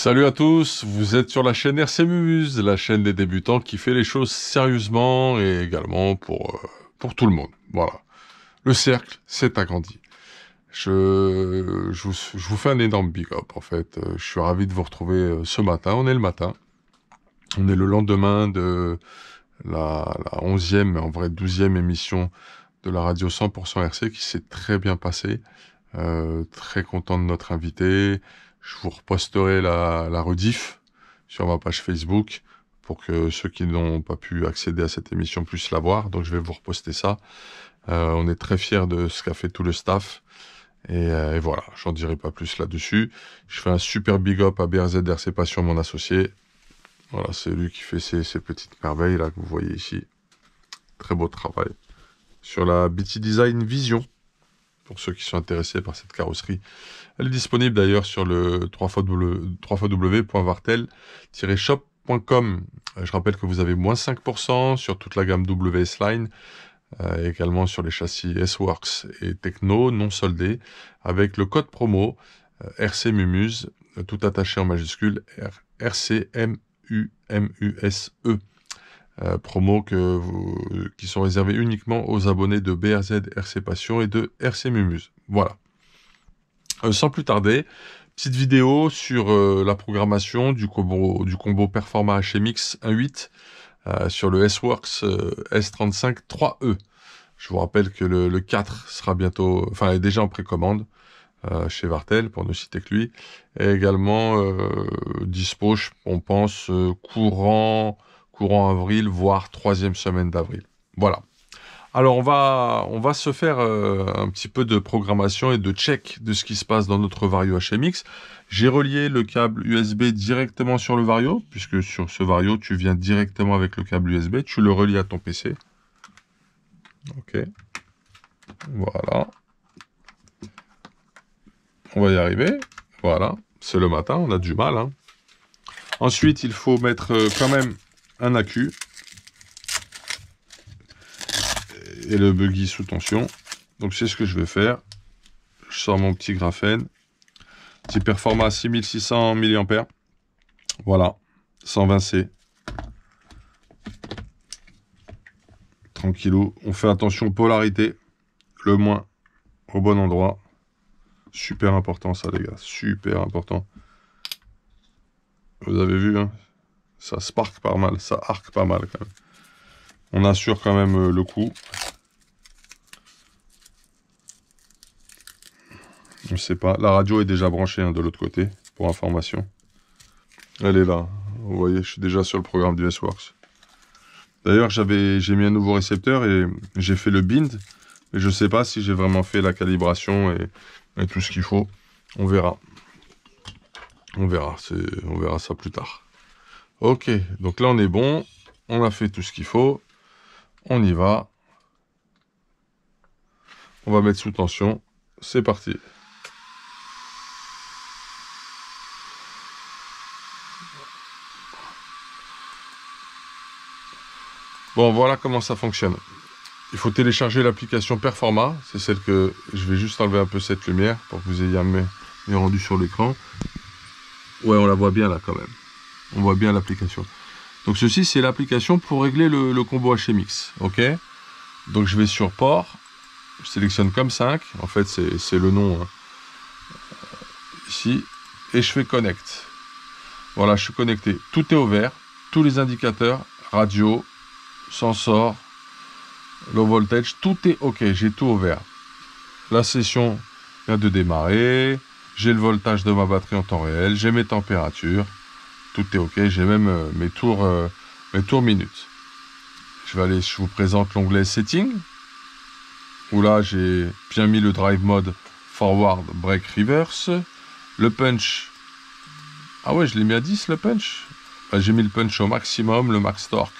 Salut à tous, vous êtes sur la chaîne RC Mumuse, la chaîne des débutants qui fait les choses sérieusement et également pour tout le monde. Voilà. Le cercle s'est agrandi. Je vous fais un énorme big up en fait. Je suis ravi de vous retrouver ce matin. On est le matin. On est le lendemain de la 11e, mais en vrai 12e émission de la radio 100% RC qui s'est très bien passée. Très content de notre invité. Je vous reposterai la rediff sur ma page Facebook pour que ceux qui n'ont pas pu accéder à cette émission puissent la voir. Donc je vais vous reposter ça. On est très fiers de ce qu'a fait tout le staff. Et voilà, j'en dirai pas plus là-dessus. Je fais un super big up à BRZ RC Passion, mon associé. Voilà, c'est lui qui fait ces petites merveilles là que vous voyez ici. Très beau travail. Sur la BT Design Vision, pour ceux qui sont intéressés par cette carrosserie. Elle est disponible d'ailleurs sur le www.vartel-shop.com. Je rappelle que vous avez moins 5% sur toute la gamme WS Line, également sur les châssis S-Works et Techno non soldés, avec le code promo RC Mumuse, tout attaché en majuscule, RCMUMUSE. Promo qui sont réservés uniquement aux abonnés de BRZ RC Passion et de RC Mumuse. Voilà. Sans plus tarder, petite vidéo sur la programmation du combo Performa HMX 1.8 sur le S-Works S35 3E. Je vous rappelle que le 4 sera bientôt, enfin est déjà en précommande chez Vartel, pour ne citer que lui, et également dispo, on pense, courant avril, voire 3e semaine d'avril. Voilà. Alors on va se faire un petit peu de programmation et de check de ce qui se passe dans notre Vario HMX. J'ai relié le câble USB directement sur le Vario, puisque sur ce Vario, tu viens directement avec le câble USB, tu le relis à ton PC. Ok. Voilà. On va y arriver. Voilà. C'est le matin, on a du mal, hein. Ensuite, il faut mettre quand même un accu. Et le buggy sous tension. Donc c'est ce que je vais faire. Je sors mon petit graphène. Petit Performa 6600 mAh. Voilà. 120C. Tranquillou. On fait attention polarité. Le moins au bon endroit. Super important ça les gars. Super important. Vous avez vu, hein, ça spark pas mal. Ça arc pas mal quand même. On assure quand même le coup. Je sais pas. La radio est déjà branchée, hein, de l'autre côté, pour information. Elle est là. Vous voyez, je suis déjà sur le programme du S-Works. D'ailleurs, j'ai mis un nouveau récepteur et j'ai fait le bind. Mais je ne sais pas si j'ai vraiment fait la calibration et tout ce qu'il faut. On verra. On verra ça plus tard. Ok, donc là on est bon. On a fait tout ce qu'il faut. On y va. On va mettre sous tension. C'est parti. Bon, voilà comment ça fonctionne. Il faut télécharger l'application Performa. C'est celle que je vais juste enlever un peu cette lumière pour que vous ayez un meilleur rendu sur l'écran. Ouais, on la voit bien là quand même. On voit bien l'application. Donc ceci, c'est l'application pour régler le combo HMX. Ok. Donc je vais sur port. Je sélectionne comme 5. En fait, c'est le nom, hein, ici. Et je fais connect. Voilà, je suis connecté. Tout est au vert. Tous les indicateurs, radio, sensor, low voltage, tout est OK. J'ai tout au vert. La session vient de démarrer. J'ai le voltage de ma batterie en temps réel. J'ai mes températures. Tout est OK. J'ai même mes tours minutes. Je vous présente l'onglet Setting, où là, j'ai bien mis le drive mode forward, break, reverse. Le punch. Ah ouais, je l'ai mis à 10 le punch. Bah, j'ai mis le punch au maximum, le max torque.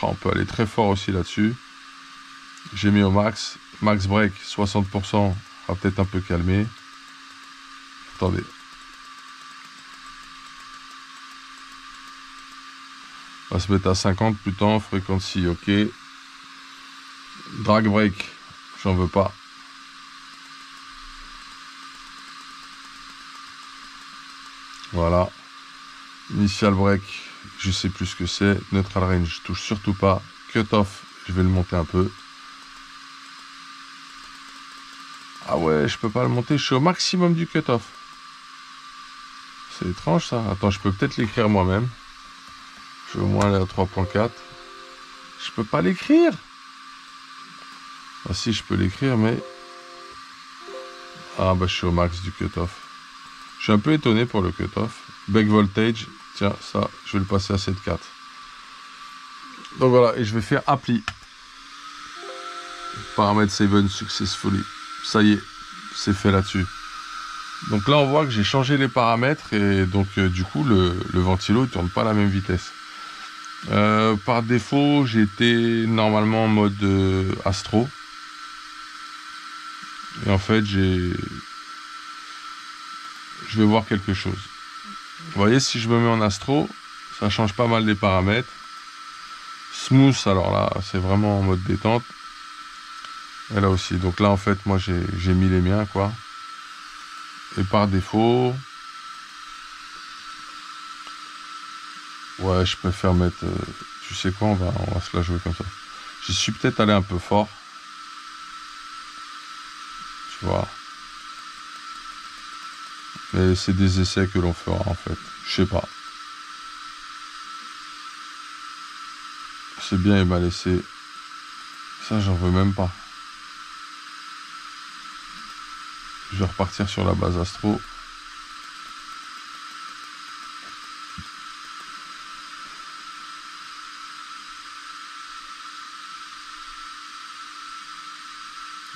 Ah, on peut aller très fort aussi là-dessus. J'ai mis au max. Max break, 60%. On va peut-être un peu calmer. Attendez. On va se mettre à 50 plutôt. Frequency, ok. Drag break, j'en veux pas. Voilà. Initial break, je sais plus ce que c'est. Neutral range, je touche surtout pas. Cut-off, je vais le monter un peu. Ah ouais, je peux pas le monter, je suis au maximum du cut-off. C'est étrange ça. Attends, je peux peut-être l'écrire moi-même. Je vais au moins aller à 3.4. Je peux pas l'écrire. Ah si, je peux l'écrire, mais... Ah bah je suis au max du cut-off. Je suis un peu étonné pour le cut-off. Back voltage, tiens, ça, je vais le passer à 7.4. Donc voilà, et je vais faire apply. Paramètre 7 successfully. Ça y est, c'est fait là-dessus. Donc là, on voit que j'ai changé les paramètres et donc du coup, le ventilo ne tourne pas à la même vitesse. Par défaut, j'étais normalement en mode Astro. Et en fait, je vais voir quelque chose. Vous voyez, si je me mets en Astro, ça change pas mal les paramètres. Smooth, alors là, c'est vraiment en mode détente. Et là aussi. Donc là, en fait, moi, j'ai mis les miens, quoi. Et par défaut... Ouais, je préfère mettre... tu sais quoi, on va se la jouer comme ça. J'y suis peut-être allé un peu fort. Tu vois. Mais c'est des essais que l'on fera, en fait. Je sais pas. C'est bien, il m'a laissé... Ça, j'en veux même pas. Je vais repartir sur la base Astro.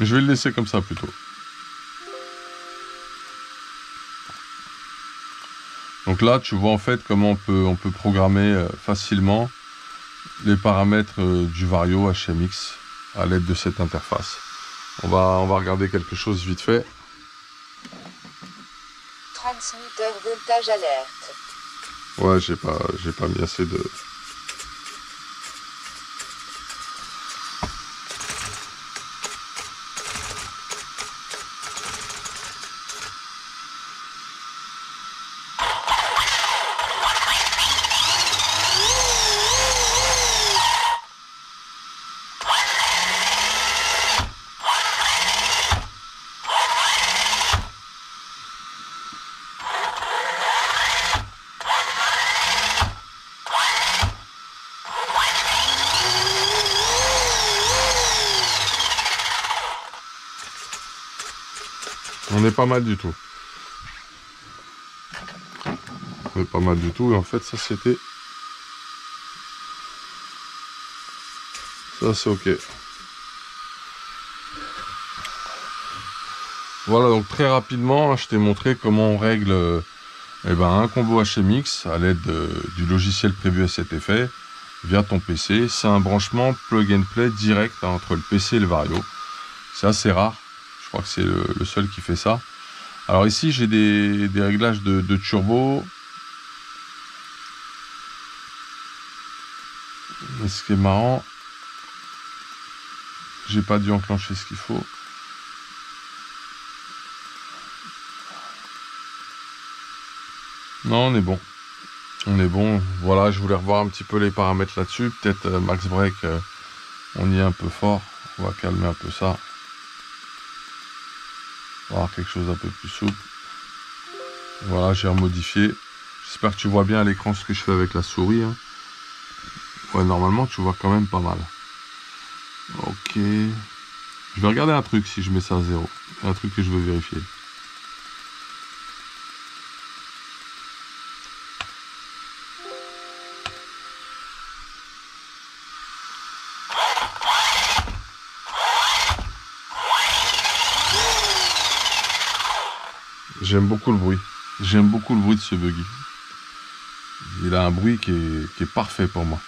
Je vais le laisser comme ça, plutôt. Donc là, tu vois en fait comment on peut programmer facilement les paramètres du Vario HMX à l'aide de cette interface. On va regarder quelque chose vite fait. Transmetteur voltage alerte. Ouais, j'ai pas mis assez de... On est pas mal du tout. On est pas mal du tout. Et en fait, ça, c'était... Ça, c'est OK. Voilà, donc très rapidement, je t'ai montré comment on règle un combo HMX à l'aide du logiciel prévu à cet effet via ton PC. C'est un branchement plug and play direct entre le PC et le Vario. C'est assez rare. Je crois que c'est le seul qui fait ça. Alors ici, j'ai des réglages de turbo. Et ce qui est marrant, j'ai pas dû enclencher ce qu'il faut. Non, on est bon. On est bon. Voilà, je voulais revoir un petit peu les paramètres là-dessus. Peut-être max break, on y est un peu fort. On va calmer un peu ça. On va avoir quelque chose d'un peu plus souple. Voilà, j'ai remodifié. J'espère que tu vois bien à l'écran ce que je fais avec la souris. Hein. Ouais, normalement, tu vois quand même pas mal. Ok. Je vais regarder un truc si je mets ça à 0. Un truc que je veux vérifier. J'aime beaucoup le bruit. J'aime beaucoup le bruit de ce buggy. Il a un bruit qui est parfait pour moi.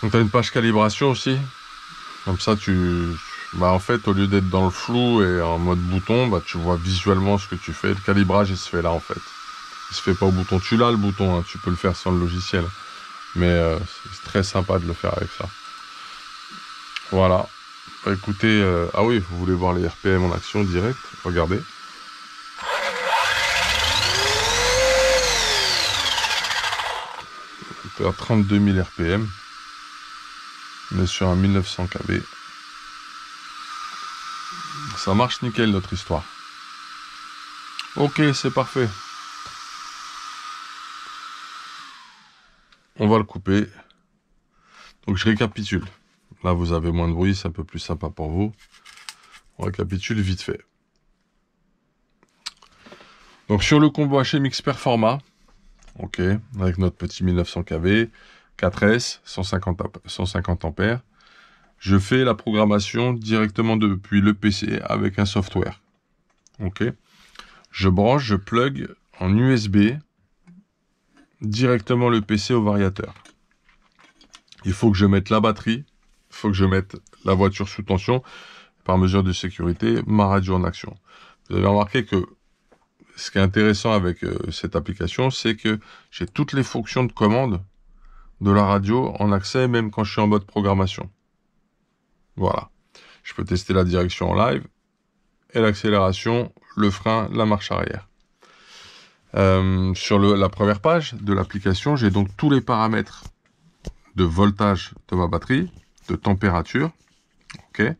Donc tu as une page calibration aussi. Comme ça, en fait, au lieu d'être dans le flou et en mode bouton, tu vois visuellement ce que tu fais. Le calibrage, il se fait là, en fait. Il se fait pas au bouton. Tu l'as, le bouton, hein, tu peux le faire sans le logiciel. Mais c'est très sympa de le faire avec ça. Voilà. Écoutez, ah oui, vous voulez voir les RPM en action direct? Regardez. On est à 32 000 RPM. On est sur un 1900 kV. Ça marche nickel, notre histoire. Ok, c'est parfait. On va le couper. Donc je récapitule. Là, vous avez moins de bruit, c'est un peu plus sympa pour vous. On récapitule vite fait. Donc sur le combo HMX Performa, ok, avec notre petit 1900 kV, 4S, 150 ampères, je fais la programmation directement depuis le PC avec un software. Ok. Je branche, je plug en USB directement le PC au variateur. Il faut que je mette la batterie, il faut que je mette la voiture sous tension, par mesure de sécurité, ma radio en action. Vous avez remarqué que ce qui est intéressant avec cette application, c'est que j'ai toutes les fonctions de commande de la radio en accès, même quand je suis en mode programmation. Voilà. Je peux tester la direction en live, et l'accélération, le frein, la marche arrière. Sur la première page de l'application, j'ai donc tous les paramètres de voltage de ma batterie, de température, ok,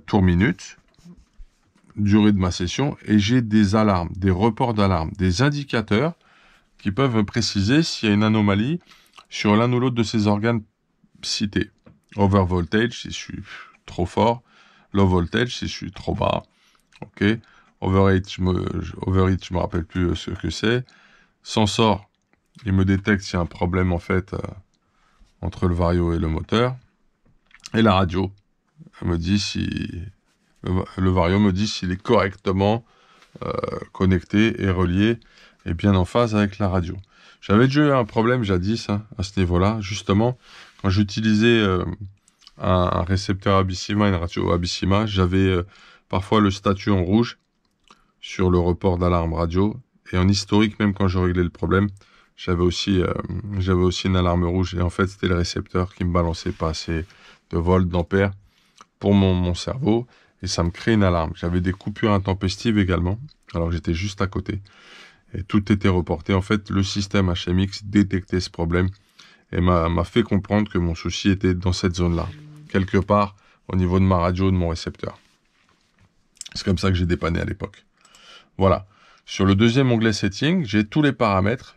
tour minute, durée de ma session, et j'ai des alarmes, des reports d'alarme, des indicateurs qui peuvent me préciser s'il y a une anomalie sur l'un ou l'autre de ces organes cités. Over voltage, si je suis trop fort. Low voltage, si je suis trop bas. Ok. Overheat, je me rappelle plus ce que c'est. Sensor, il me détecte s'il y a un problème en fait entre le vario et le moteur. Et la radio, elle me dit si le vario me dit s'il est correctement connecté et relié et bien en phase avec la radio. J'avais déjà eu un problème jadis à ce niveau-là, justement, quand j'utilisais un récepteur Abissima, une radio Abissima, j'avais parfois le statut en rouge sur le report d'alarme radio, et en historique, même quand je réglais le problème, j'avais aussi une alarme rouge, et en fait c'était le récepteur qui me balançait pas assez de volts, d'ampères pour mon cerveau, et ça me crée une alarme. J'avais des coupures intempestives également, alors que j'étais juste à côté. Et tout était reporté. En fait, le système HMX détectait ce problème et m'a fait comprendre que mon souci était dans cette zone-là, quelque part au niveau de ma radio, de mon récepteur. C'est comme ça que j'ai dépanné à l'époque. Voilà. Sur le deuxième onglet Settings, j'ai tous les paramètres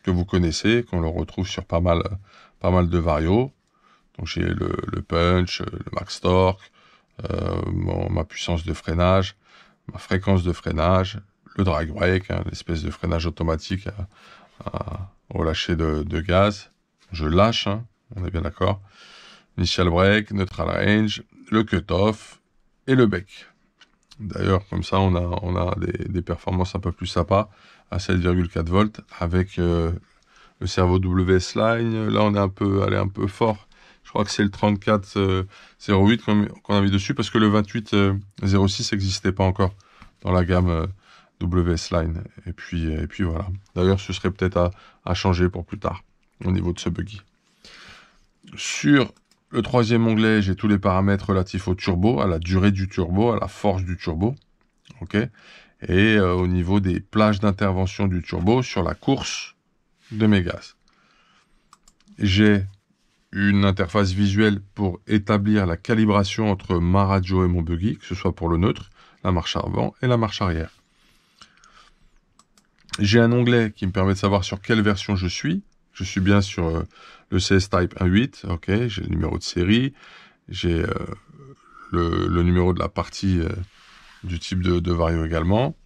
que vous connaissez, qu'on le retrouve sur pas mal de varios. Donc j'ai le punch, le max torque, ma puissance de freinage, ma fréquence de freinage, le drag brake, l'espèce de freinage automatique au lâcher de gaz. Je lâche, on est bien d'accord. Initial brake, neutral range, le cut-off et le bec. D'ailleurs, comme ça, on a des performances un peu plus sympas à 7,4 volts avec le servo WS Line. Là, on est allé un peu fort. Je crois que c'est le 3408 qu'on a mis dessus parce que le 2806 n'existait pas encore dans la gamme WS Line. Et puis voilà. D'ailleurs, ce serait peut-être à changer pour plus tard au niveau de ce buggy. Sur le troisième onglet, j'ai tous les paramètres relatifs au turbo, à la durée du turbo, à la force du turbo. Ok. Et au niveau des plages d'intervention du turbo sur la course de mes gaz. J'ai une interface visuelle pour établir la calibration entre ma radio et mon buggy, que ce soit pour le neutre, la marche avant et la marche arrière. J'ai un onglet qui me permet de savoir sur quelle version je suis. Je suis bien sur le CS Type 1.8, ok, j'ai le numéro de série, j'ai le numéro de la partie du type de vario également,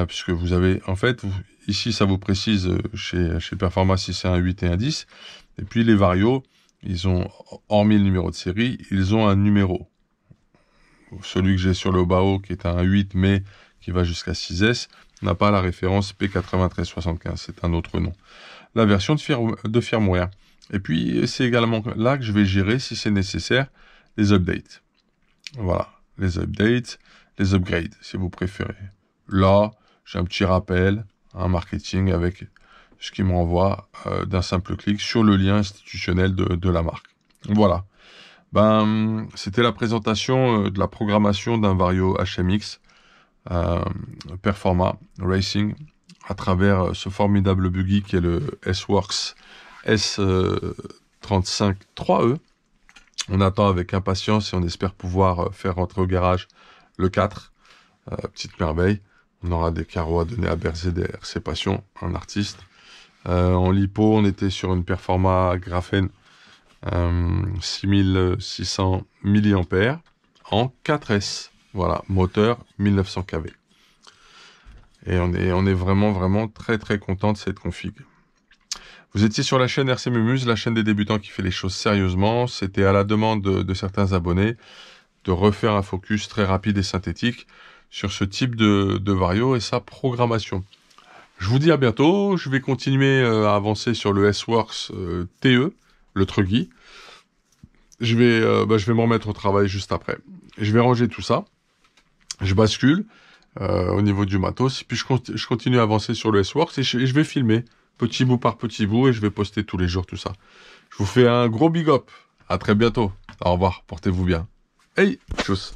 puisque vous avez, en fait, ici ça vous précise chez Performa si c'est un 8 et un 10, et puis les varios, ils ont, hormis le numéro de série, ils ont un numéro. Celui que j'ai sur le BAO qui est un 8 mais qui va jusqu'à 6S, n'a pas la référence P9375, c'est un autre nom. La version de firmware. Et puis, c'est également là que je vais gérer, si c'est nécessaire, les updates. Voilà, les updates, les upgrades, si vous préférez. Là, j'ai un petit rappel, un marketing avec ce qui m'envoie d'un simple clic sur le lien institutionnel de la marque. Voilà. Ben, c'était la présentation de la programmation d'un Vario HMX Performa Racing à travers ce formidable buggy qui est le S-Works S35-3E. On attend avec impatience et on espère pouvoir faire rentrer au garage le 4. Petite merveille. On aura des carreaux à donner à BRZ et RC Passion, un artiste. En lipo, on était sur une Performa Graphene 6600 mAh en 4S. Voilà, moteur 1900 kV. Et on est vraiment très content de cette config. Vous étiez sur la chaîne RC Mumuse, la chaîne des débutants qui fait les choses sérieusement. C'était à la demande de certains abonnés de refaire un focus très rapide et synthétique sur ce type de Vario et sa programmation. Je vous dis à bientôt. Je vais continuer à avancer sur le S-Works TE, le Truggy. Je vais me remettre au travail juste après. Je vais ranger tout ça. Je bascule au niveau du matos. Puis je continue à avancer sur le S-Works et je vais filmer petit bout par petit bout et je vais poster tous les jours tout ça. Je vous fais un gros big up. À très bientôt. Au revoir. Portez-vous bien. Hey, tchuss.